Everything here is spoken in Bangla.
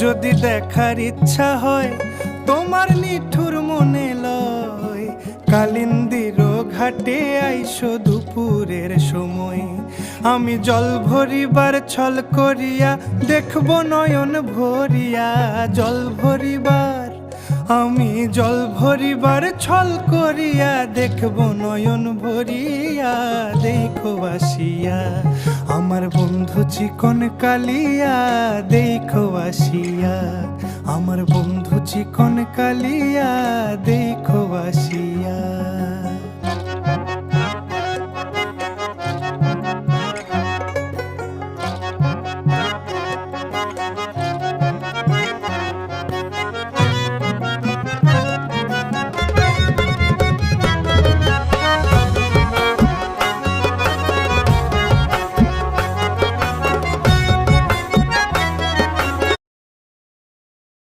যদি দেখার ইচ্ছা হয় তোমার নিঠুর মনে লয়, কালিন্দির ঘাটে আইসো দুপুরের সময়। আমি জল ভরিবার ছল করিয়া দেখব নয়ন ভরিয়া, জল ভরিবার আমি জল ভরিবার ছল করিয়া দেখব নয়ন ভরিয়া। দেখো আসিয়া আমার বন্ধু চিকন কালিয়া, দেখো আসিয়া আমার বন্ধু চিকন কালিয়া, দেখো আসিয়া।